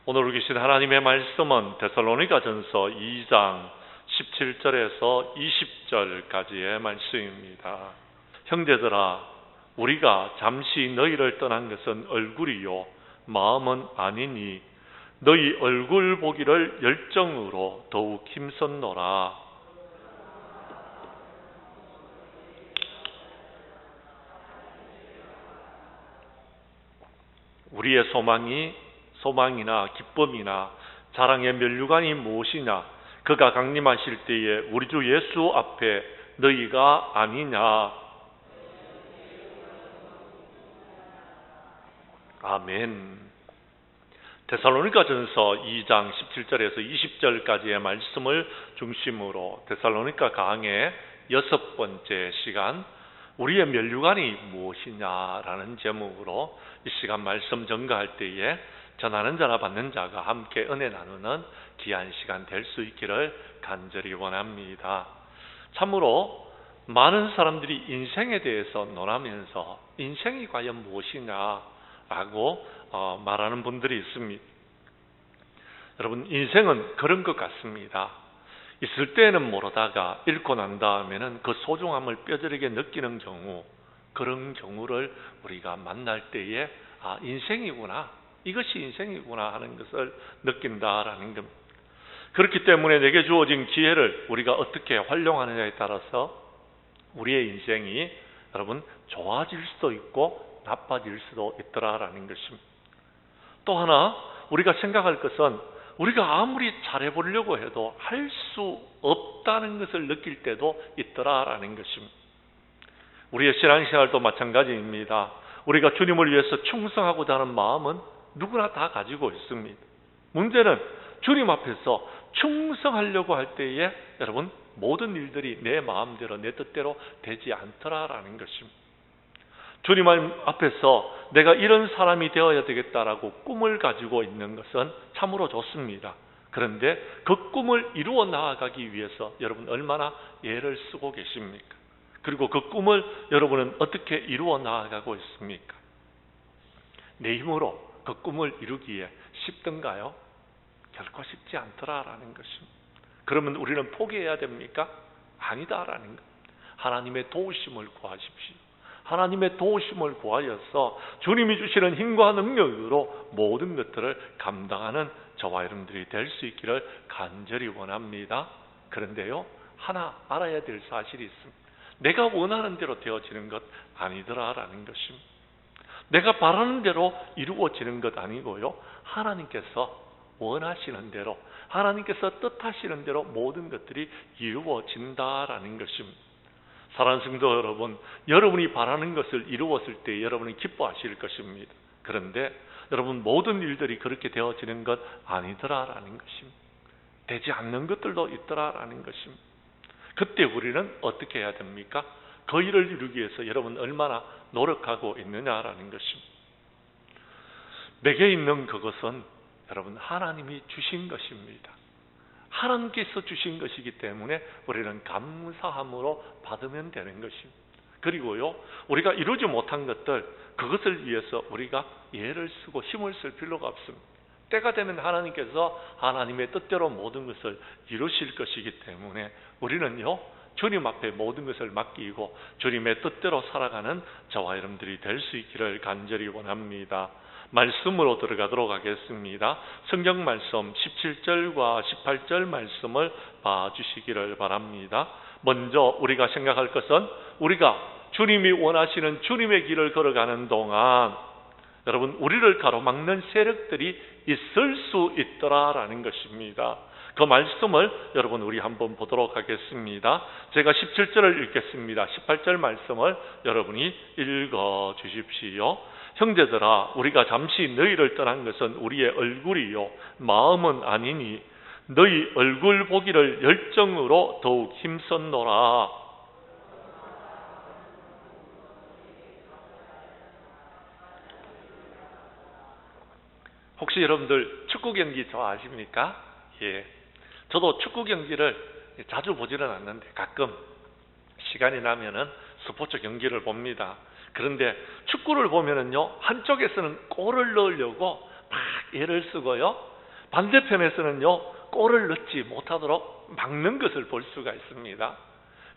오늘 우리 계신 하나님의 말씀은 데살로니가전서 2장 17절에서 20절까지의 말씀입니다. 형제들아, 우리가 잠시 너희를 떠난 것은 얼굴이요 마음은 아니니 너희 얼굴 보기를 열정으로 더욱 힘썼노라. 우리의 소망이나 기쁨이나 자랑의 면류관이 무엇이냐? 그가 강림하실 때에 우리 주 예수 앞에 너희가 아니냐? 아멘. 데살로니가전서 2장 17절에서 20절까지의 말씀을 중심으로 데살로니가 강의 6번째 시간, 우리의 면류관이 무엇이냐라는 제목으로 이 시간 말씀 전가할 때에 전하는 자나 받는 자가 함께 은혜 나누는 귀한 시간 될 수 있기를 간절히 원합니다. 참으로 많은 사람들이 인생에 대해서 논하면서 인생이 과연 무엇이냐라고 말하는 분들이 있습니다. 여러분, 인생은 그런 것 같습니다. 있을 때는 모르다가 잃고 난 다음에는 그 소중함을 뼈저리게 느끼는 경우, 그런 경우를 우리가 만날 때에 인생이구나, 이것이 인생이구나 하는 것을 느낀다라는 겁니다. 그렇기 때문에 내게 주어진 기회를 우리가 어떻게 활용하느냐에 따라서 우리의 인생이 여러분 좋아질 수도 있고 나빠질 수도 있더라라는 것입니다. 또 하나 우리가 생각할 것은 우리가 아무리 잘해보려고 해도 할 수 없다는 것을 느낄 때도 있더라라는 것입니다. 우리의 신앙생활도 마찬가지입니다. 우리가 주님을 위해서 충성하고자 하는 마음은 누구나 다 가지고 있습니다. 문제는 주님 앞에서 충성하려고 할 때에 여러분 모든 일들이 내 마음대로 내 뜻대로 되지 않더라라는 것입니다. 주님 앞에서 내가 이런 사람이 되어야 되겠다라고 꿈을 가지고 있는 것은 참으로 좋습니다. 그런데 그 꿈을 이루어 나아가기 위해서 여러분 얼마나 애를 쓰고 계십니까? 그리고 그 꿈을 여러분은 어떻게 이루어 나아가고 있습니까? 내 힘으로 그 꿈을 이루기에 쉽던가요? 결코 쉽지 않더라라는 것입니다. 그러면 우리는 포기해야 됩니까? 아니다라는 것. 하나님의 도우심을 구하십시오. 하나님의 도우심을 구하여서 주님이 주시는 힘과 능력으로 모든 것들을 감당하는 저와 여러분들이 될 수 있기를 간절히 원합니다. 그런데요, 하나 알아야 될 사실이 있습니다. 내가 원하는 대로 되어지는 것 아니더라라는 것입니다. 내가 바라는 대로 이루어지는 것 아니고요, 하나님께서 원하시는 대로, 하나님께서 뜻하시는 대로 모든 것들이 이루어진다라는 것입니다. 사랑하는 성도 여러분, 여러분이 바라는 것을 이루었을 때 여러분이 기뻐하실 것입니다. 그런데 여러분 모든 일들이 그렇게 되어지는 것 아니더라라는 것입니다. 되지 않는 것들도 있더라라는 것입니다. 그때 우리는 어떻게 해야 됩니까? 그 일을 이루기 위해서 여러분 얼마나 노력하고 있느냐라는 것입니다. 내게 있는 그것은 여러분 하나님이 주신 것입니다. 하나님께서 주신 것이기 때문에 우리는 감사함으로 받으면 되는 것입니다. 그리고요, 우리가 이루지 못한 것들, 그것을 위해서 우리가 애를 쓰고 힘을 쓸 필요가 없습니다. 때가 되면 하나님께서 하나님의 뜻대로 모든 것을 이루실 것이기 때문에 우리는요, 주님 앞에 모든 것을 맡기고 주님의 뜻대로 살아가는 저와 여러분들이 될 수 있기를 간절히 원합니다. 말씀으로 들어가도록 하겠습니다. 성경 말씀 17절과 18절 말씀을 봐주시기를 바랍니다. 먼저 우리가 생각할 것은 우리가 주님이 원하시는 주님의 길을 걸어가는 동안 여러분 우리를 가로막는 세력들이 있을 수 있더라라는 것입니다. 그 말씀을 여러분 우리 한번 보도록 하겠습니다. 제가 17절을 읽겠습니다. 18절 말씀을 여러분이 읽어 주십시오. 형제들아, 우리가 잠시 너희를 떠난 것은 우리의 얼굴이요 마음은 아니니 너희 얼굴 보기를 열정으로 더욱 힘썼노라. 혹시 여러분들 축구 경기 좋아하십니까? 예. 저도 축구 경기를 자주 보지는 않는데 가끔 시간이 나면은 스포츠 경기를 봅니다. 그런데 축구를 보면은요, 한쪽에서는 골을 넣으려고 막 애를 쓰고요, 반대편에서는요, 골을 넣지 못하도록 막는 것을 볼 수가 있습니다.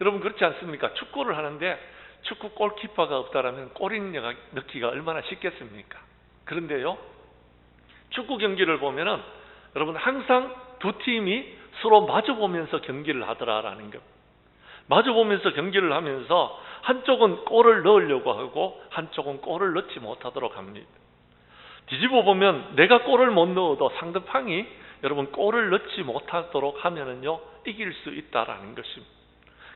여러분 그렇지 않습니까? 축구를 하는데 축구 골키퍼가 없다라면 골이 넣기가 얼마나 쉽겠습니까? 그런데요, 축구 경기를 보면은 여러분 항상 두 팀이 서로 마주보면서 경기를 하더라라는 것. 마주보면서 경기를 하면서 한쪽은 골을 넣으려고 하고 한쪽은 골을 넣지 못하도록 합니다. 뒤집어 보면 내가 골을 못 넣어도 상대방이 여러분 골을 넣지 못하도록 하면은요, 이길 수 있다라는 것입니다.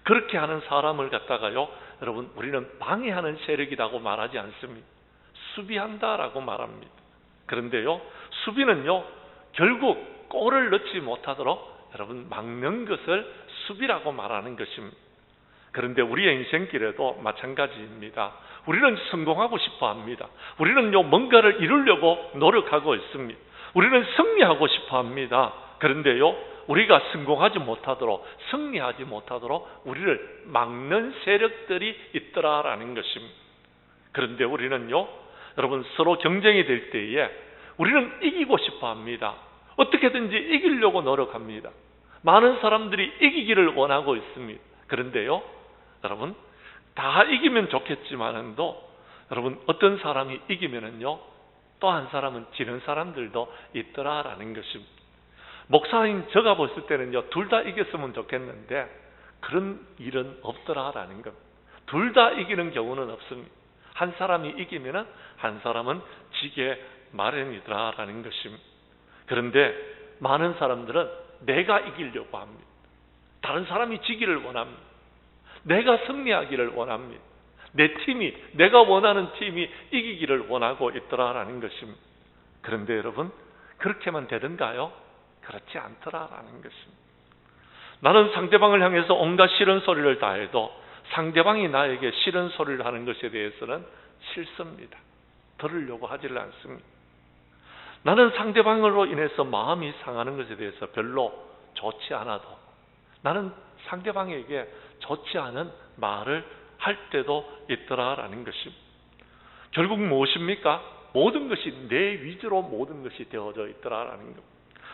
그렇게 하는 사람을 갖다가요, 여러분 우리는 방해하는 세력이라고 말하지 않습니다. 수비한다라고 말합니다. 그런데요, 수비는요 결국 골을 넣지 못하도록 여러분 막는 것을 수비라고 말하는 것입니다. 그런데 우리의 인생길에도 마찬가지입니다. 우리는 성공하고 싶어 합니다. 우리는요 뭔가를 이루려고 노력하고 있습니다. 우리는 승리하고 싶어 합니다. 그런데요, 우리가 성공하지 못하도록, 승리하지 못하도록 우리를 막는 세력들이 있더라라는 것입니다. 그런데 우리는요, 여러분 서로 경쟁이 될 때에 우리는 이기고 싶어 합니다. 어떻게든지 이기려고 노력합니다. 많은 사람들이 이기기를 원하고 있습니다. 그런데요, 여러분 다 이기면 좋겠지만도 여러분 어떤 사람이 이기면은요, 또 한 사람은 지는 사람들도 있더라라는 것입니다. 목사인 제가 봤을 때는요, 둘 다 이겼으면 좋겠는데 그런 일은 없더라라는 것. 둘 다 이기는 경우는 없습니다. 한 사람이 이기면은 한 사람은 지게 마련이더라라는 것입니다. 그런데 많은 사람들은 내가 이기려고 합니다. 다른 사람이 지기를 원합니다. 내가 승리하기를 원합니다. 내 팀이, 내가 원하는 팀이 이기기를 원하고 있더라라는 것입니다. 그런데 여러분 그렇게만 되던가요? 그렇지 않더라라는 것입니다. 나는 상대방을 향해서 온갖 싫은 소리를 다해도 상대방이 나에게 싫은 소리를 하는 것에 대해서는 싫습니다. 들으려고 하지를 않습니다. 나는 상대방으로 인해서 마음이 상하는 것에 대해서 별로 좋지 않아도 나는 상대방에게 좋지 않은 말을 할 때도 있더라라는 것입니다. 결국 무엇입니까? 모든 것이 내 위주로 모든 것이 되어져 있더라라는 것.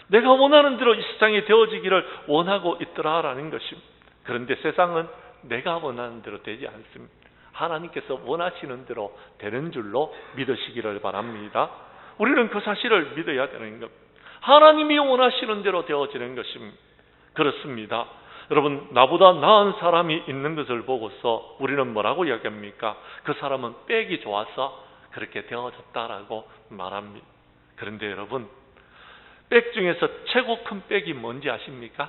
내가 원하는 대로 이 세상이 되어지기를 원하고 있더라라는 것입니다. 그런데 세상은 내가 원하는 대로 되지 않습니다. 하나님께서 원하시는 대로 되는 줄로 믿으시기를 바랍니다. 우리는 그 사실을 믿어야 되는 것. 하나님이 원하시는 대로 되어지는 것입니다. 그렇습니다. 여러분 나보다 나은 사람이 있는 것을 보고서 우리는 뭐라고 이야기합니까? 그 사람은 빽이 좋아서 그렇게 되어졌다라고 말합니다. 그런데 여러분 빽 중에서 최고 큰 빽이 뭔지 아십니까?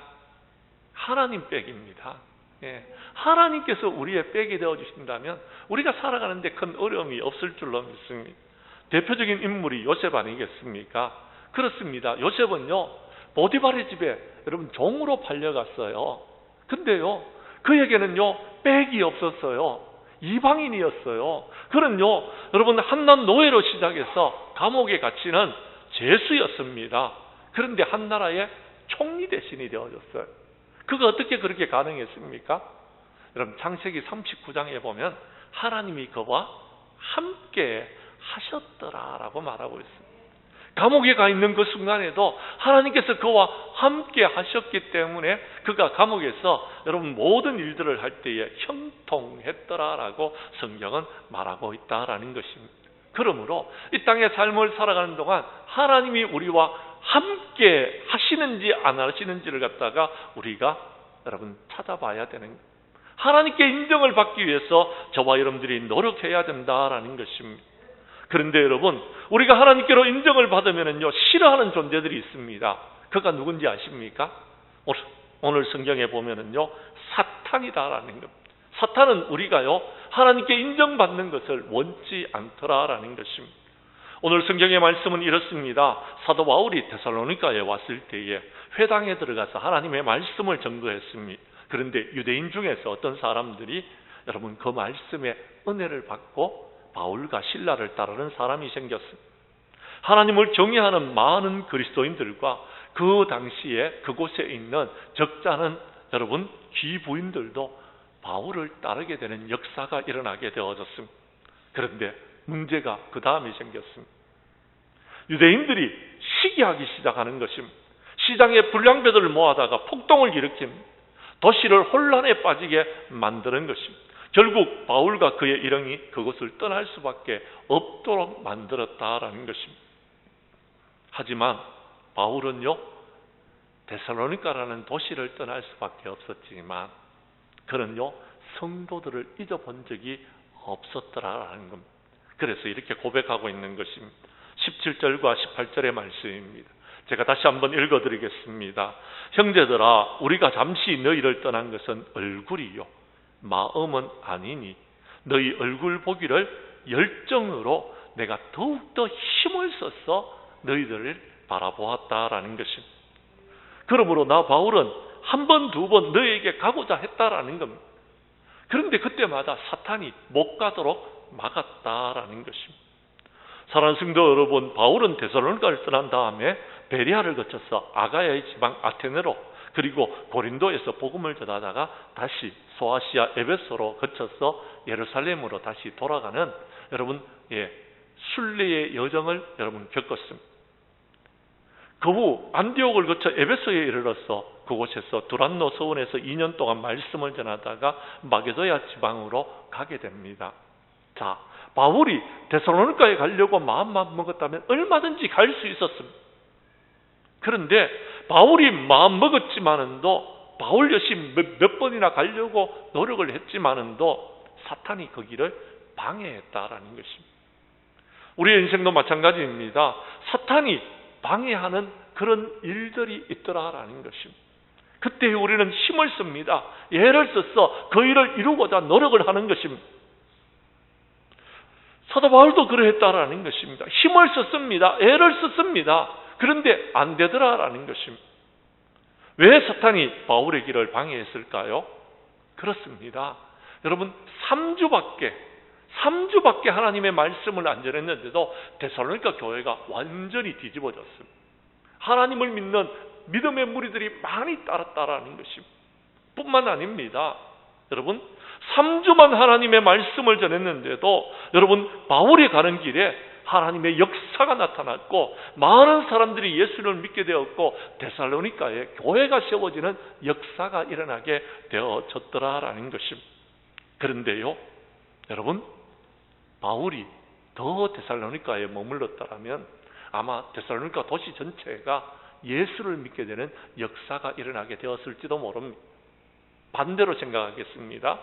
하나님 빽입니다. 예. 하나님께서 우리의 빽이 되어주신다면 우리가 살아가는데 큰 어려움이 없을 줄로 믿습니다. 대표적인 인물이 요셉 아니겠습니까? 그렇습니다. 요셉은요 보디발의 집에 여러분 종으로 팔려갔어요. 근데요 그에게는요 빽이 없었어요. 이방인이었어요. 그는요 여러분 한낱 노예로 시작해서 감옥에 갇히는 죄수였습니다. 그런데 한 나라의 총리 대신이 되어졌어요. 그가 어떻게 그렇게 가능했습니까? 여러분 창세기 39장에 보면 하나님이 그와 함께 하셨더라라고 말하고 있습니다. 감옥에 가 있는 그 순간에도 하나님께서 그와 함께 하셨기 때문에 그가 감옥에서 여러분 모든 일들을 할 때에 형통했더라라고 성경은 말하고 있다라는 것입니다. 그러므로 이 땅의 삶을 살아가는 동안 하나님이 우리와 함께 하시는지 안 하시는지를 갖다가 우리가 여러분 찾아봐야 되는 거예요. 하나님께 인정을 받기 위해서 저와 여러분들이 노력해야 된다라는 것입니다. 그런데 여러분 우리가 하나님께로 인정을 받으면요 싫어하는 존재들이 있습니다. 그가 누군지 아십니까? 오늘 성경에 보면은요 사탄이다라는 겁니다. 사탄은 우리가요 하나님께 인정받는 것을 원치 않더라라는 것입니다. 오늘 성경의 말씀은 이렇습니다. 사도 바울이 데살로니가에 왔을 때에 회당에 들어가서 하나님의 말씀을 전거했습니다. 그런데 유대인 중에서 어떤 사람들이 여러분 그 말씀에 은혜를 받고 바울과 실라를 따르는 사람이 생겼습니다. 하나님을 경외하는 많은 그리스도인들과 그 당시에 그곳에 있는 적잖은 여러분 귀부인들도 바울을 따르게 되는 역사가 일어나게 되어졌습니다. 그런데 문제가 그 다음에 생겼습니다. 유대인들이 시기하기 시작하는 것입니다. 시장에 불량배들을 모아다가 폭동을 일으킵니다. 도시를 혼란에 빠지게 만드는 것입니다. 결국 바울과 그의 일행이 그곳을 떠날 수밖에 없도록 만들었다라는 것입니다. 하지만 바울은요, 데살로니가라는 도시를 떠날 수밖에 없었지만 그는요, 성도들을 잊어본 적이 없었더라라는 겁니다. 그래서 이렇게 고백하고 있는 것입니다. 17절과 18절의 말씀입니다. 제가 다시 한번 읽어드리겠습니다. 형제들아, 우리가 잠시 너희를 떠난 것은 얼굴이요 마음은 아니니 너희 얼굴 보기를 열정으로 내가 더욱더 힘을 써서 너희들을 바라보았다라는 것입니다. 그러므로 나 바울은 한 번, 두 번 너희에게 가고자 했다라는 겁니다. 그런데 그때마다 사탄이 못 가도록 막았다라는 것입니다. 사랑하는 성도 여러분, 바울은 데살로니가를 떠난 다음에 베레아를 거쳐서 아가야의 지방 아테네로, 그리고 고린도에서 복음을 전하다가 다시 소아시아 에베소로 거쳐서 예루살렘으로 다시 돌아가는 여러분 순례의 여정을 여러분 겪었습니다. 그 후 안디옥을 거쳐 에베소에 이르러서 그곳에서 두란노 서원에서 2년 동안 말씀을 전하다가 마게도야 지방으로 가게 됩니다. 자, 바울이 데살로니가에 가려고 마음만 먹었다면 얼마든지 갈 수 있었습니다. 그런데 바울이 마음 먹었지만은도, 바울 역시 몇 번이나 가려고 노력을 했지만은도 사탄이 그 길을 방해했다라는 것입니다. 우리의 인생도 마찬가지입니다. 사탄이 방해하는 그런 일들이 있더라라는 것입니다. 그때 우리는 힘을 씁니다. 애를 써서 그 일을 이루고자 노력을 하는 것입니다. 사도 바울도 그러했다라는 것입니다. 힘을 썼습니다. 애를 썼습니다. 그런데 안 되더라라는 것입니다. 왜 사탄이 바울의 길을 방해했을까요? 그렇습니다. 여러분, 3주밖에 하나님의 말씀을 안 전했는데도 데살로니가 교회가 완전히 뒤집어졌습니다. 하나님을 믿는 믿음의 무리들이 많이 따랐다라는 것입니다. 뿐만 아닙니다. 여러분, 3주만 하나님의 말씀을 전했는데도 여러분, 바울이 가는 길에 하나님의 역사가 나타났고 많은 사람들이 예수를 믿게 되었고 데살로니가에 교회가 세워지는 역사가 일어나게 되어졌더라라는 것입니다. 그런데요, 여러분, 바울이 더 데살로니가에 머물렀다면 아마 데살로니가 도시 전체가 예수를 믿게 되는 역사가 일어나게 되었을지도 모릅니다. 반대로 생각하겠습니다.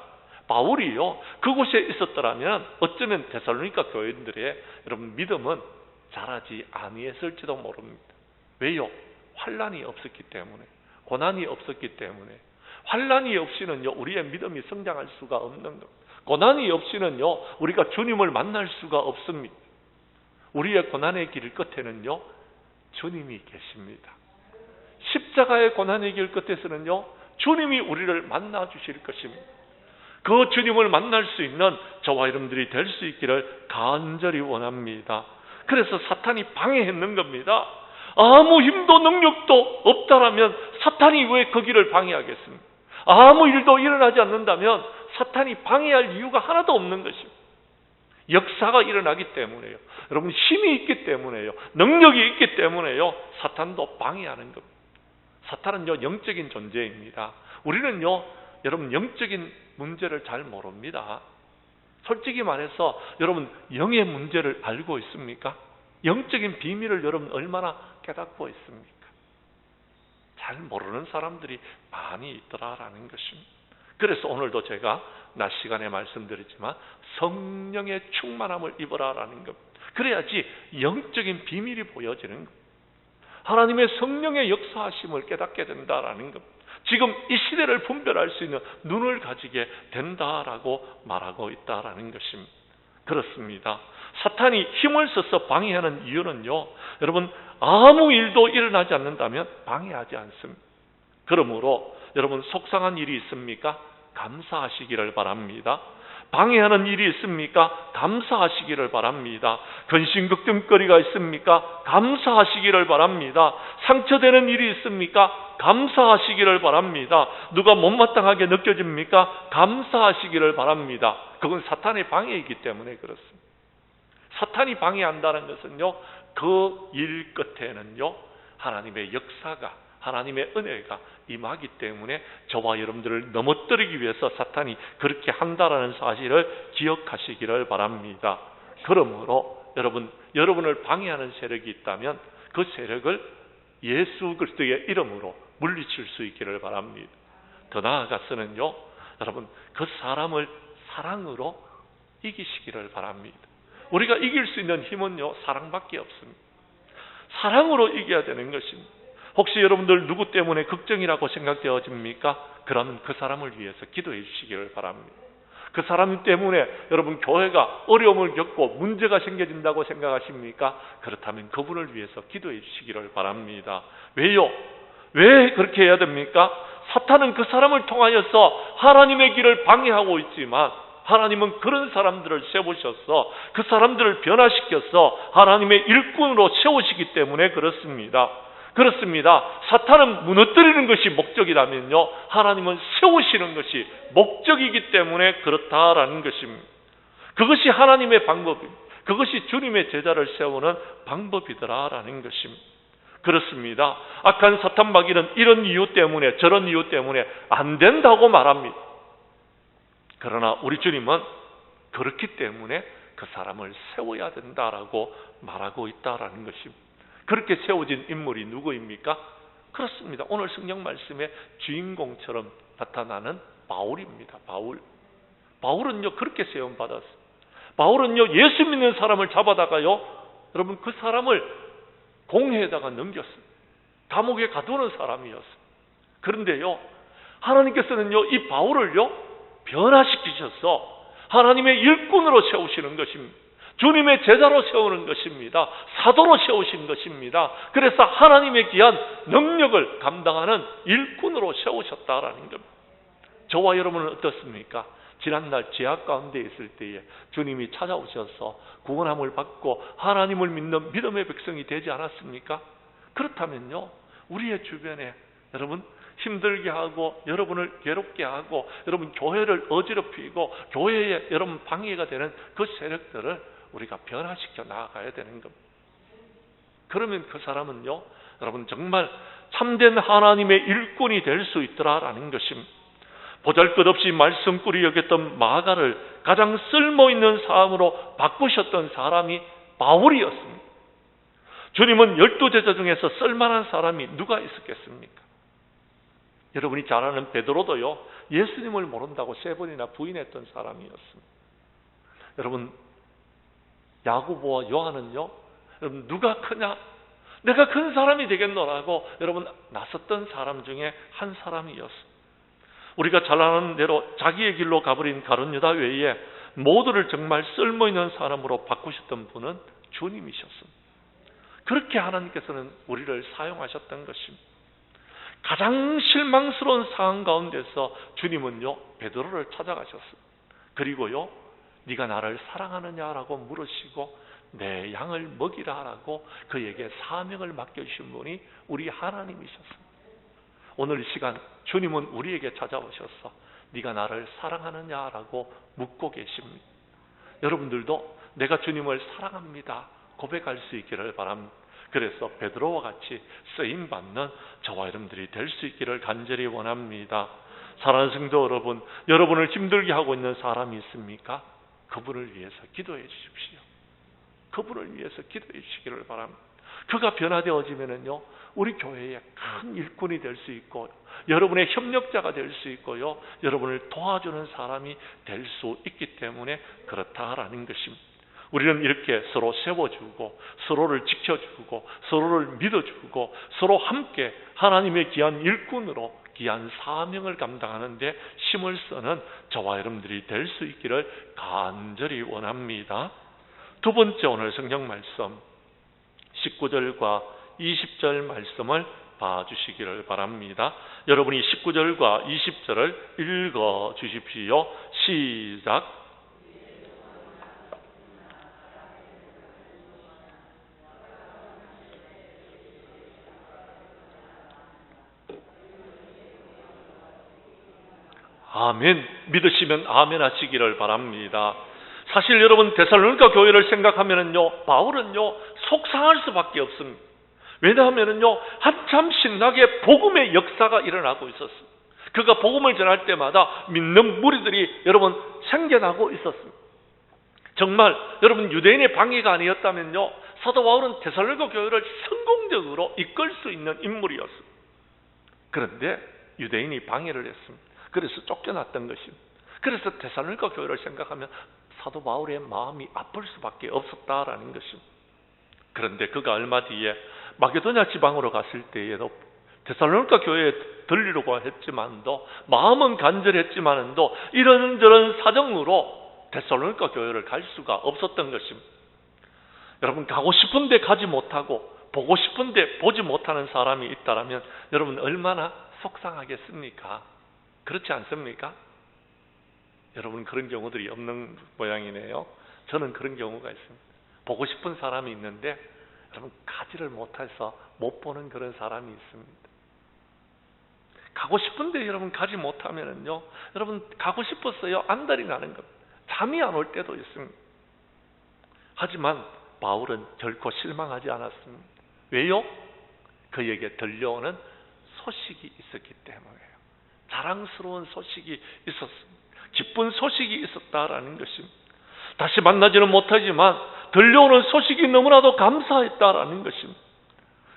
바울이요, 그곳에 있었더라면 어쩌면 데살로니가 교인들의 여러분 믿음은 자라지 아니했을지도 모릅니다. 왜요? 환란이 없었기 때문에, 고난이 없었기 때문에. 환란이 없이는요, 우리의 믿음이 성장할 수가 없는 겁니다. 고난이 없이는요, 우리가 주님을 만날 수가 없습니다. 우리의 고난의 길 끝에는요, 주님이 계십니다. 십자가의 고난의 길 끝에서는요, 주님이 우리를 만나 주실 것입니다. 그 주님을 만날 수 있는 저와 여러분들이 될 수 있기를 간절히 원합니다. 그래서 사탄이 방해했는 겁니다. 아무 힘도 능력도 없다라면 사탄이 왜 그 길을 방해하겠습니까? 아무 일도 일어나지 않는다면 사탄이 방해할 이유가 하나도 없는 것입니다. 역사가 일어나기 때문에요. 여러분, 힘이 있기 때문에요. 능력이 있기 때문에요. 사탄도 방해하는 겁니다. 사탄은요, 영적인 존재입니다. 우리는요, 여러분, 영적인 문제를 잘 모릅니다. 솔직히 말해서 여러분, 영의 문제를 알고 있습니까? 영적인 비밀을 여러분 얼마나 깨닫고 있습니까? 잘 모르는 사람들이 많이 있더라라는 것입니다. 그래서 오늘도 제가 낮 시간에 말씀드렸지만 성령의 충만함을 입으라라는 것. 그래야지 영적인 비밀이 보여지는 것. 하나님의 성령의 역사하심을 깨닫게 된다라는 것. 지금 이 시대를 분별할 수 있는 눈을 가지게 된다라고 말하고 있다라는 것입니다. 그렇습니다. 사탄이 힘을 써서 방해하는 이유는요, 여러분, 아무 일도 일어나지 않는다면 방해하지 않습니다. 그러므로 여러분, 속상한 일이 있습니까? 감사하시기를 바랍니다. 방해하는 일이 있습니까? 감사하시기를 바랍니다. 근심걱정거리가 있습니까? 감사하시기를 바랍니다. 상처되는 일이 있습니까? 감사하시기를 바랍니다. 누가 못마땅하게 느껴집니까? 감사하시기를 바랍니다. 그건 사탄의 방해이기 때문에 그렇습니다. 사탄이 방해한다는 것은요, 그 일 끝에는요, 하나님의 역사가, 하나님의 은혜가 임하기 때문에 저와 여러분들을 넘어뜨리기 위해서 사탄이 그렇게 한다라는 사실을 기억하시기를 바랍니다. 그러므로 여러분을 방해하는 세력이 있다면 그 세력을 예수 그리스도의 이름으로 물리칠 수 있기를 바랍니다. 더 나아가서는요, 여러분, 그 사람을 사랑으로 이기시기를 바랍니다. 우리가 이길 수 있는 힘은요, 사랑밖에 없습니다. 사랑으로 이겨야 되는 것입니다. 혹시 여러분들 누구 때문에 걱정이라고 생각되어집니까? 그럼 그 사람을 위해서 기도해 주시기를 바랍니다. 그 사람 때문에 여러분 교회가 어려움을 겪고 문제가 생겨진다고 생각하십니까? 그렇다면 그분을 위해서 기도해 주시기를 바랍니다. 왜요? 왜 그렇게 해야 됩니까? 사탄은 그 사람을 통하여서 하나님의 길을 방해하고 있지만 하나님은 그런 사람들을 세우셔서 그 사람들을 변화시켜서 하나님의 일꾼으로 세우시기 때문에 그렇습니다. 사탄은 무너뜨리는 것이 목적이라면요, 하나님은 세우시는 것이 목적이기 때문에 그렇다라는 것입니다. 그것이 하나님의 방법입니다. 그것이 주님의 제자를 세우는 방법이더라라는 것입니다. 그렇습니다. 악한 사탄 마귀는 이런 이유 때문에, 저런 이유 때문에 안 된다고 말합니다. 그러나 우리 주님은 그렇기 때문에 그 사람을 세워야 된다라고 말하고 있다라는 것입니다. 그렇게 세워진 인물이 누구입니까? 그렇습니다. 오늘 성경 말씀의 주인공처럼 나타나는 바울입니다. 바울은요, 그렇게 세움받았어요. 바울은요, 예수 믿는 사람을 잡아다가요, 여러분, 그 사람을 공회에다가 넘겼어요. 감옥에 가두는 사람이었어요. 그런데요, 하나님께서는요, 이 바울을요, 변화시키셔서 하나님의 일꾼으로 세우시는 것입니다. 주님의 제자로 세우는 것입니다. 사도로 세우신 것입니다. 그래서 하나님의 귀한 능력을 감당하는 일꾼으로 세우셨다라는 겁니다. 저와 여러분은 어떻습니까? 지난날 죄악 가운데 있을 때에 주님이 찾아오셔서 구원함을 받고 하나님을 믿는 믿음의 백성이 되지 않았습니까? 그렇다면요, 우리의 주변에 여러분 힘들게 하고 여러분을 괴롭게 하고 여러분 교회를 어지럽히고 교회에 여러분 방해가 되는 그 세력들을 우리가 변화시켜 나아가야 되는 겁니다. 그러면 그 사람은요, 여러분 정말 참된 하나님의 일꾼이 될 수 있더라라는 것입니다. 보잘것없이 말씀꾸리 여겼던 마가를 가장 쓸모있는 사람으로 바꾸셨던 사람이 바울이었습니다. 주님은 12제자 중에서 쓸만한 사람이 누가 있었겠습니까? 여러분이 잘 아는 베드로도요, 예수님을 모른다고 3번이나 부인했던 사람이었습니다. 여러분, 야고보와 요한은요, 여러분 누가 크냐? 내가 큰 사람이 되겠노라고 여러분 나섰던 사람 중에 한 사람이었습니다. 우리가 잘 아는 대로 자기의 길로 가버린 가룟 유다 외에 모두를 정말 쓸모있는 사람으로 바꾸셨던 분은 주님이셨습니다. 그렇게 하나님께서는 우리를 사용하셨던 것입니다. 가장 실망스러운 상황 가운데서 주님은요, 베드로를 찾아가셨습니다. 그리고요, 네가 나를 사랑하느냐라고 물으시고 내 양을 먹이라라고 그에게 사명을 맡겨주신 분이 우리 하나님이셨습니다. 오늘 이 시간 주님은 우리에게 찾아오셔서 네가 나를 사랑하느냐라고 묻고 계십니다. 여러분들도 내가 주님을 사랑합니다 고백할 수 있기를 바랍니다. 그래서 베드로와 같이 쓰임받는 저와 여러분들이 될 수 있기를 간절히 원합니다. 사랑하는 성도 여러분, 여러분을 힘들게 하고 있는 사람이 있습니까? 그분을 위해서 기도해 주십시오. 그분을 위해서 기도해 주시기를 바랍니다. 그가 변화되어지면은요, 우리 교회의 큰 일꾼이 될 수 있고, 여러분의 협력자가 될 수 있고요, 여러분을 도와주는 사람이 될 수 있기 때문에 그렇다라는 것입니다. 우리는 이렇게 서로 세워주고, 서로를 지켜주고, 서로를 믿어주고, 서로 함께 하나님의 귀한 일꾼으로 귀한 사명을 감당하는 데 힘을 쓰는 저와 여러분들이 될 수 있기를 간절히 원합니다. 두 번째 오늘 성경 말씀 19절과 20절 말씀을 봐주시기를 바랍니다. 여러분이 19절과 20절을 읽어 주십시오. 시작. 아멘. 믿으시면 아멘 하시기를 바랍니다. 사실 여러분 데살로니가 교회를 생각하면은요, 바울은요 속상할 수밖에 없습니다. 왜냐하면은요 한참 신나게 복음의 역사가 일어나고 있었습니다. 그가 복음을 전할 때마다 믿는 무리들이 여러분 생겨나고 있었습니다. 정말 여러분 유대인의 방해가 아니었다면요 사도 바울은 데살로니가 교회를 성공적으로 이끌 수 있는 인물이었습니다. 그런데 유대인이 방해를 했습니다. 그래서 쫓겨났던 것입니다. 그래서 데살로니가 교회를 생각하면 사도 바울의 마음이 아플 수밖에 없었다라는 것입니다. 그런데 그가 얼마 뒤에 마게도냐 지방으로 갔을 때에도 데살로니가 교회에 들리려고 했지만도 마음은 간절했지만도 이런저런 사정으로 데살로니가 교회를 갈 수가 없었던 것입니다. 여러분 가고 싶은데 가지 못하고 보고 싶은데 보지 못하는 사람이 있다면 여러분 얼마나 속상하겠습니까? 그렇지 않습니까? 여러분 그런 경우들이 없는 모양이네요. 저는 그런 경우가 있습니다. 보고 싶은 사람이 있는데 여러분 가지를 못해서 못 보는 그런 사람이 있습니다. 가고 싶은데 여러분 가지 못하면은요 여러분 가고 싶었어요 안달이 나는 겁니다. 잠이 안 올 때도 있습니다. 하지만 바울은 결코 실망하지 않았습니다. 왜요? 그에게 들려오는 소식이 있었기 때문이에요. 자랑스러운 소식이 있었습니다. 기쁜 소식이 있었다라는 것입니다. 다시 만나지는 못하지만 들려오는 소식이 너무나도 감사했다라는 것입니다.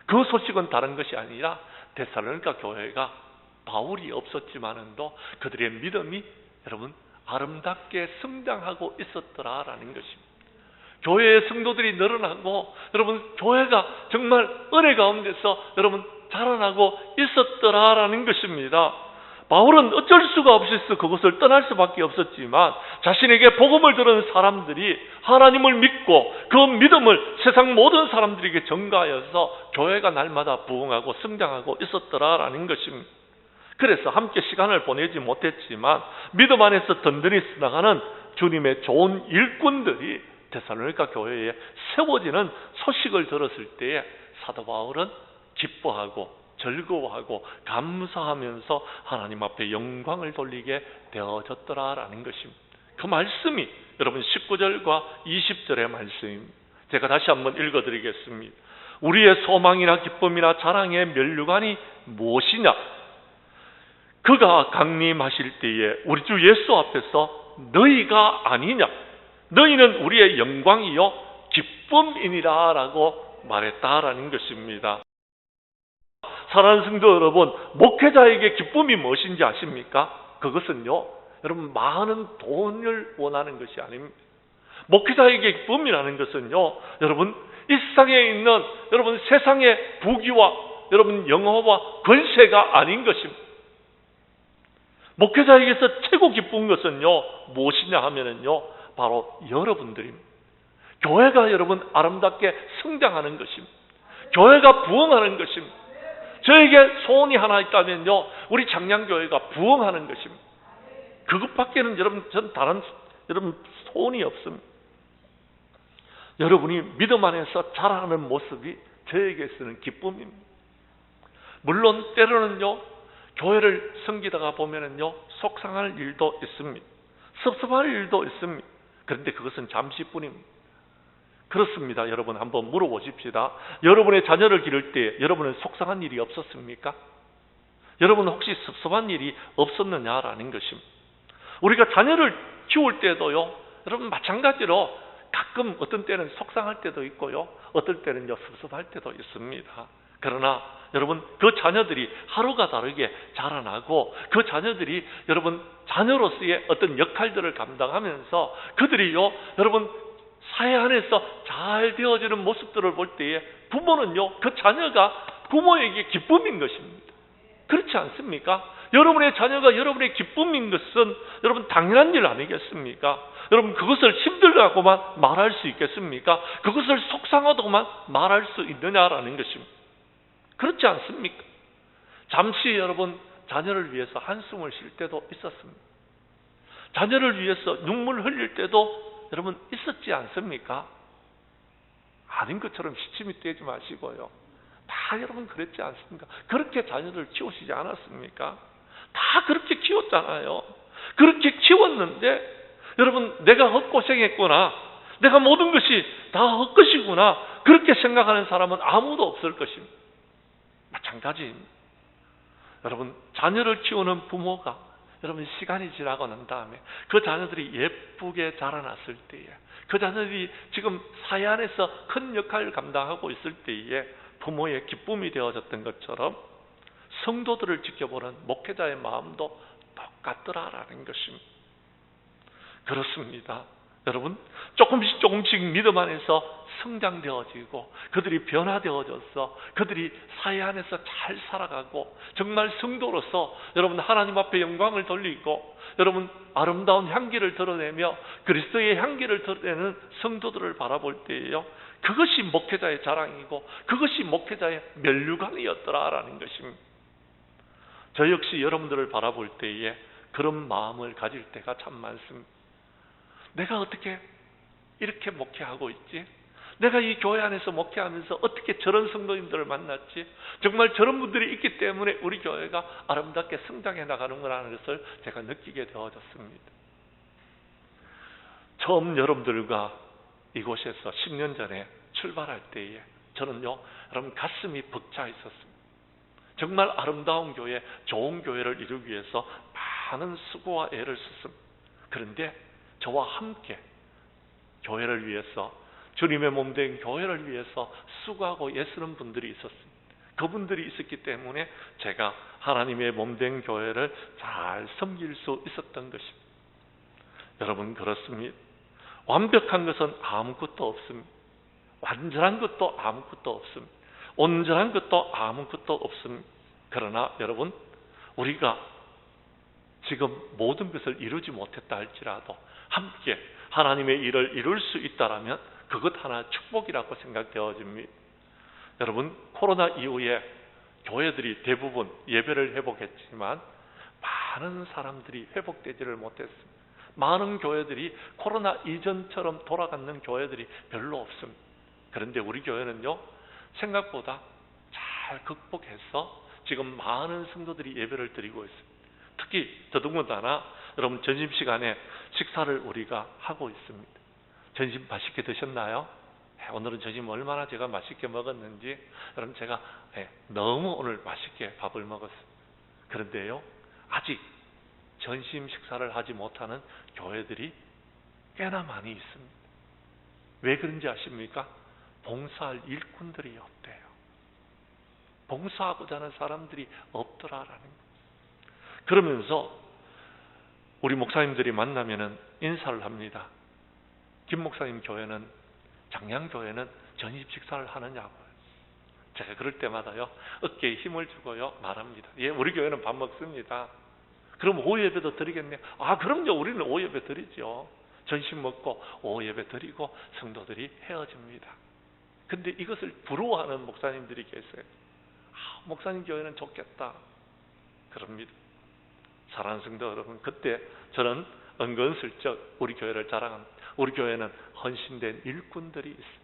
그 소식은 다른 것이 아니라 데살로니가 교회가 바울이 없었지만도 그들의 믿음이 여러분 아름답게 성장하고 있었더라라는 것입니다. 교회의 성도들이 늘어나고 여러분 교회가 정말 은혜 가운데서 여러분 자라나고 있었더라라는 것입니다. 바울은 어쩔 수가 없어서 그곳을 떠날 수밖에 없었지만 자신에게 복음을 들은 사람들이 하나님을 믿고 그 믿음을 세상 모든 사람들에게 전가하여서 교회가 날마다 부흥하고 성장하고 있었더라라는 것입니다. 그래서 함께 시간을 보내지 못했지만 믿음 안에서 든든히 나가는 주님의 좋은 일꾼들이 데살로니가 교회에 세워지는 소식을 들었을 때에 사도 바울은 기뻐하고 즐거워하고 감사하면서 하나님 앞에 영광을 돌리게 되어졌더라라는 것입니다. 그 말씀이 여러분 19절과 20절의 말씀입니다. 제가 다시 한번 읽어드리겠습니다. 우리의 소망이나 기쁨이나 자랑의 면류관이 무엇이냐? 그가 강림하실 때에 우리 주 예수 앞에서 너희가 아니냐? 너희는 우리의 영광이요 기쁨이니라 라고 말했다라는 것입니다. 사랑하는 성도 여러분, 목회자에게 기쁨이 무엇인지 아십니까? 그것은요 여러분 많은 돈을 원하는 것이 아닙니다. 목회자에게 기쁨이라는 것은요 여러분 이 세상에 있는 여러분 세상의 부귀와 여러분 영화와 권세가 아닌 것입니다. 목회자에게서 최고 기쁜 것은요 무엇이냐 하면은요 바로 여러분들입니다. 교회가 여러분 아름답게 성장하는 것입니다. 교회가 부흥하는 것입니다. 저에게 소원이 하나 있다면요 우리 장량교회가 부흥하는 것입니다. 그것밖에는 여러분 전 다른 여러분 소원이 없습니다. 여러분이 믿음 안에서 자라는 모습이 저에게서는 기쁨입니다. 물론 때로는요 교회를 섬기다가 보면은요 속상할 일도 있습니다. 섭섭할 일도 있습니다. 그런데 그것은 잠시뿐입니다. 그렇습니다. 여러분 한번 물어보십시다. 여러분의 자녀를 기를 때 여러분은 속상한 일이 없었습니까? 여러분은 혹시 섭섭한 일이 없었느냐라는 것입니다. 우리가 자녀를 키울 때도요 여러분 마찬가지로 가끔 어떤 때는 속상할 때도 있고요 어떨 때는요 섭섭할 때도 있습니다. 그러나 여러분 그 자녀들이 하루가 다르게 자라나고 그 자녀들이 여러분 자녀로서의 어떤 역할들을 감당하면서 그들이요 여러분 사회 안에서 잘 되어지는 모습들을 볼 때에 부모는요 그 자녀가 부모에게 기쁨인 것입니다. 그렇지 않습니까? 여러분의 자녀가 여러분의 기쁨인 것은 여러분 당연한 일 아니겠습니까? 여러분 그것을 힘들다고만 말할 수 있겠습니까? 그것을 속상하다고만 말할 수 있느냐라는 것입니다. 그렇지 않습니까? 잠시 여러분 자녀를 위해서 한숨을 쉴 때도 있었습니다. 자녀를 위해서 눈물 흘릴 때도 여러분 있었지 않습니까? 아닌 것처럼 시침이 떼지 마시고요. 다 여러분 그랬지 않습니까? 그렇게 자녀를 키우시지 않았습니까? 다 그렇게 키웠잖아요. 그렇게 키웠는데 여러분, 내가 헛고생했구나, 내가 모든 것이 다 헛것이구나, 그렇게 생각하는 사람은 아무도 없을 것입니다. 마찬가지입니다. 여러분, 자녀를 키우는 부모가 여러분 시간이 지나고 난 다음에 그 자녀들이 예쁘게 자라났을 때에, 그 자녀들이 지금 사회 안에서 큰 역할을 감당하고 있을 때에 부모의 기쁨이 되어졌던 것처럼 성도들을 지켜보는 목회자의 마음도 똑같더라라는 것입니다. 그렇습니다. 여러분, 조금씩 믿음 안에서 성장되어지고 그들이 변화되어져서 그들이 사회 안에서 잘 살아가고 정말 성도로서 여러분 하나님 앞에 영광을 돌리고 여러분 아름다운 향기를 드러내며 그리스도의 향기를 드러내는 성도들을 바라볼 때에요, 그것이 목회자의 자랑이고 그것이 목회자의 면류관이었더라라는 것입니다. 저 역시 여러분들을 바라볼 때에 그런 마음을 가질 때가 참 많습니다. 내가 어떻게 이렇게 목회하고 있지? 내가 이 교회 안에서 목회하면서 어떻게 저런 성도님들을 만났지? 정말 저런 분들이 있기 때문에 우리 교회가 아름답게 성장해 나가는구나 것을 제가 느끼게 되어졌습니다. 처음 여러분들과 이곳에서 10년 전에 출발할 때에 저는요, 여러분 가슴이 벅차 있었습니다. 정말 아름다운 교회, 좋은 교회를 이루기 위해서 많은 수고와 애를 썼습니다. 그런데 저와 함께 교회를 위해서, 주님의 몸된 교회를 위해서 수고하고 애쓰는 분들이 있었습니다. 그분들이 있었기 때문에 제가 하나님의 몸된 교회를 잘 섬길 수 있었던 것입니다. 여러분, 그렇습니다. 완벽한 것은 아무것도 없습니다. 완전한 것도 아무것도 없습니다. 온전한 것도 아무것도 없습니다. 그러나 여러분, 우리가 지금 모든 것을 이루지 못했다 할지라도 함께 하나님의 일을 이룰 수 있다라면 그것 하나 축복이라고 생각되어집니다. 여러분, 코로나 이후에 교회들이 대부분 예배를 회복했지만 많은 사람들이 회복되지를 못했습니다. 많은 교회들이 코로나 이전처럼 돌아가는 교회들이 별로 없습니다. 그런데 우리 교회는요, 생각보다 잘 극복해서 지금 많은 성도들이 예배를 드리고 있습니다. 특히 더더군다나 여러분 점심시간에 식사를 우리가 하고 있습니다. 점심 맛있게 드셨나요? 오늘은 점심 얼마나 제가 맛있게 먹었는지 여러분 제가 너무 오늘 맛있게 밥을 먹었습니다. 그런데요, 아직 점심 식사를 하지 못하는 교회들이 꽤나 많이 있습니다. 왜 그런지 아십니까? 봉사할 일꾼들이 없대요. 봉사하고자 하는 사람들이 없더라라는 거예요. 그러면서 우리 목사님들이 만나면은 인사를 합니다. 김 목사님 교회는, 장양교회는 전입 식사를 하느냐고요. 제가 그럴 때마다요, 어깨에 힘을 주고요 말합니다. 예, 우리 교회는 밥 먹습니다. 그럼 오후 예배도 드리겠네요. 아, 그럼요, 우리는 오후 예배 드리죠. 전심 먹고 오후 예배 드리고 성도들이 헤어집니다. 근데 이것을 부러워하는 목사님들이 계세요. 아, 목사님 교회는 좋겠다 그럽니다. 사랑하는 성도 여러분, 그때 저는 은근슬쩍 우리 교회를 자랑합니다. 우리 교회는 헌신된 일꾼들이 있습니다.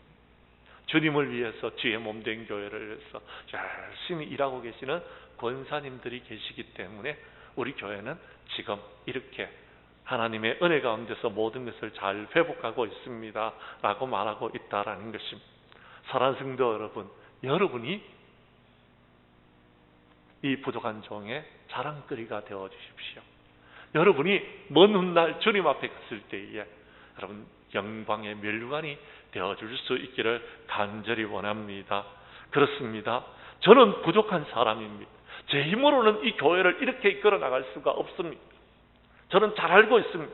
주님을 위해서, 주의 몸된 교회를 위해서 열심히 일하고 계시는 권사님들이 계시기 때문에 우리 교회는 지금 이렇게 하나님의 은혜 가운데서 모든 것을 잘 회복하고 있습니다 라고 말하고 있다라는 것입니다. 사랑하는 성도 여러분, 여러분이 이 부족한 종의 자랑거리가 되어 주십시오. 여러분이 먼 훗날 주님 앞에 갔을 때에 여러분 영광의 면류관이 되어줄 수 있기를 간절히 원합니다. 그렇습니다. 저는 부족한 사람입니다. 제 힘으로는 이 교회를 이렇게 이끌어 나갈 수가 없습니다. 저는 잘 알고 있습니다.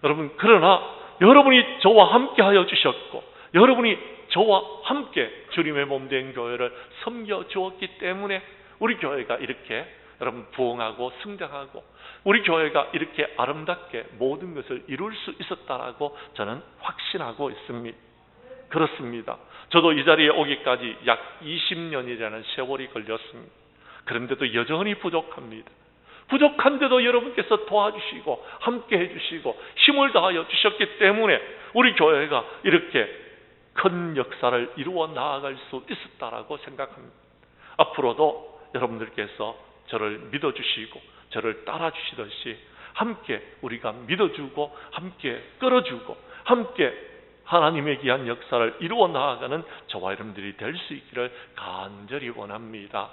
여러분, 그러나 여러분이 저와 함께 하여 주셨고 여러분이 저와 함께 주님의 몸된 교회를 섬겨 주었기 때문에 우리 교회가 이렇게 여러분 부흥하고 성장하고 우리 교회가 이렇게 아름답게 모든 것을 이룰 수 있었다라고 저는 확신하고 있습니다. 그렇습니다. 저도 이 자리에 오기까지 약 20년이라는 세월이 걸렸습니다. 그런데도 여전히 부족합니다. 부족한데도 여러분께서 도와주시고 함께 해주시고 힘을 다하여 주셨기 때문에 우리 교회가 이렇게 큰 역사를 이루어 나아갈 수 있었다라고 생각합니다. 앞으로도 여러분들께서 저를 믿어주시고 저를 따라주시듯이 함께 우리가 믿어주고 함께 끌어주고 함께 하나님의 귀한 역사를 이루어 나아가는 저와 여러분들이 될 수 있기를 간절히 원합니다.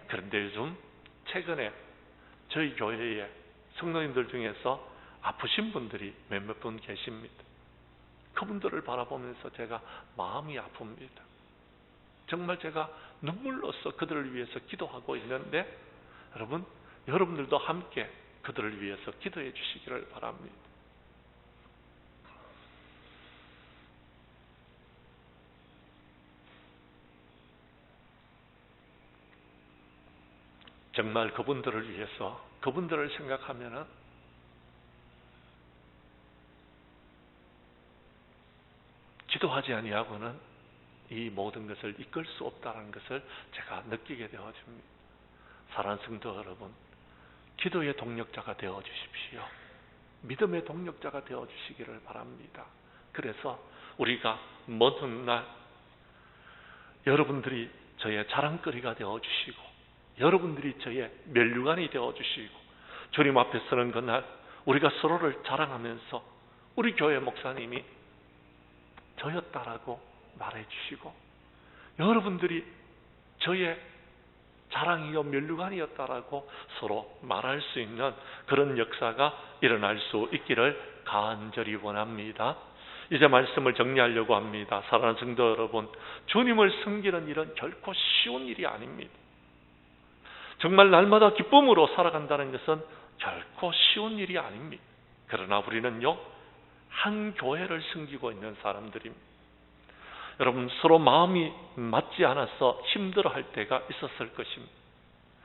그런데 요즘 최근에 저희 교회에 성도님들 중에서 아프신 분들이 몇몇 분 계십니다. 그분들을 바라보면서 제가 마음이 아픕니다. 정말 제가 눈물로써 그들을 위해서 기도하고 있는데 여러분들도 함께 그들을 위해서 기도해 주시기를 바랍니다. 정말 그분들을 위해서, 그분들을 생각하면은 기도하지 아니하고는 이 모든 것을 이끌 수 없다는 것을 제가 느끼게 되어집니다. 사랑하는 성도 여러분, 기도의 동력자가 되어 주십시오. 믿음의 동력자가 되어 주시기를 바랍니다. 그래서 우리가 모든 날 여러분들이 저의 자랑거리가 되어 주시고, 여러분들이 저의 면류관이 되어 주시고, 주님 앞에 서는 그날 우리가 서로를 자랑하면서 우리 교회 목사님이 저였다라고 말해 주시고, 여러분들이 저의 자랑이요 면류관이었다라고 서로 말할 수 있는 그런 역사가 일어날 수 있기를 간절히 원합니다. 이제 말씀을 정리하려고 합니다. 사랑하는 성도 여러분, 주님을 섬기는 일은 결코 쉬운 일이 아닙니다. 정말 날마다 기쁨으로 살아간다는 것은 결코 쉬운 일이 아닙니다. 그러나 우리는요, 한 교회를 섬기고 있는 사람들입니다. 여러분, 서로 마음이 맞지 않아서 힘들어할 때가 있었을 것입니다.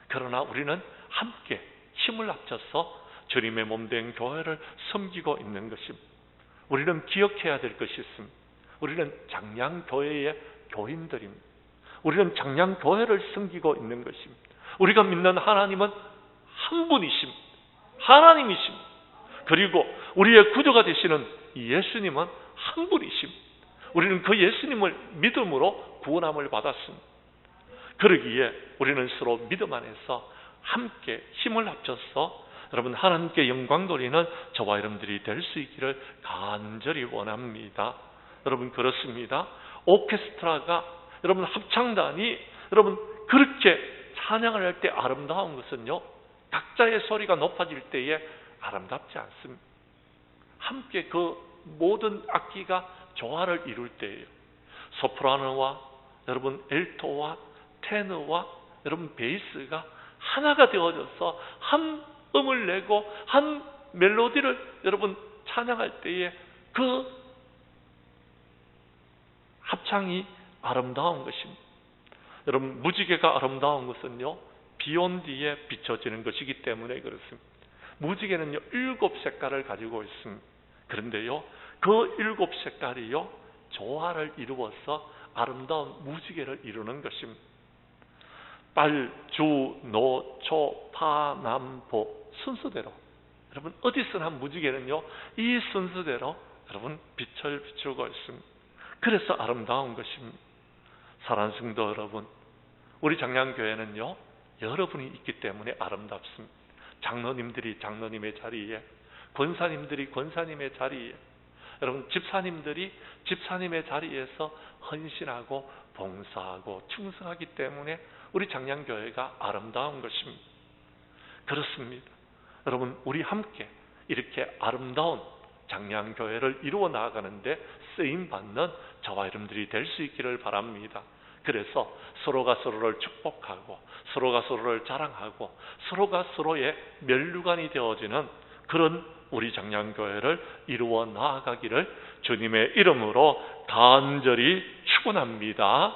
그러나 우리는 함께 힘을 합쳐서 주님의 몸된 교회를 섬기고 있는 것입니다. 우리는 기억해야 될 것이 있습니다. 우리는 장량교회의 교인들입니다. 우리는 장량교회를 섬기고 있는 것입니다. 우리가 믿는 하나님은 한 분이십니다. 하나님이십니다. 그리고 우리의 구주가 되시는 예수님은 한 분이십니다. 우리는 그 예수님을 믿음으로 구원함을 받았습니다. 그러기에 우리는 서로 믿음 안에서 함께 힘을 합쳐서 여러분 하나님께 영광 돌리는 저와 여러분들이 될 수 있기를 간절히 원합니다. 여러분 그렇습니다. 오케스트라가, 여러분 합창단이 여러분 그렇게 찬양을 할 때 아름다운 것은요, 각자의 소리가 높아질 때에 아름답지 않습니다. 함께 그 모든 악기가 조화를 이룰 때예요. 소프라노와 여러분 엘토와 테너와 여러분 베이스가 하나가 되어져서 한 음을 내고 한 멜로디를 여러분 찬양할 때에 그 합창이 아름다운 것입니다. 여러분 무지개가 아름다운 것은요, 비온 뒤에 비춰지는 것이기 때문에 그렇습니다. 무지개는요 7 색깔을 가지고 있습니다. 그런데요 그 7 색깔이요 조화를 이루어서 아름다운 무지개를 이루는 것입니다. 빨, 주, 노, 초, 파, 남, 보 순서대로 여러분 어디서나 무지개는요 이 순서대로 여러분 빛을 비추고 있습니다. 그래서 아름다운 것입니다. 사랑하는 성도 여러분, 우리 장량교회는요 여러분이 있기 때문에 아름답습니다. 장로님들이 장로님의 자리에, 권사님들이 권사님의 자리에, 여러분 집사님들이 집사님의 자리에서 헌신하고 봉사하고 충성하기 때문에 우리 장량교회가 아름다운 것입니다. 그렇습니다. 여러분 우리 함께 이렇게 아름다운 장량교회를 이루어 나아가는데 쓰임받는 저와 여러분들이 될 수 있기를 바랍니다. 그래서 서로가 서로를 축복하고 서로가 서로를 자랑하고 서로가 서로의 면류관이 되어지는 그런 우리 장량교회를 이루어 나아가기를 주님의 이름으로 간절히 축원합니다.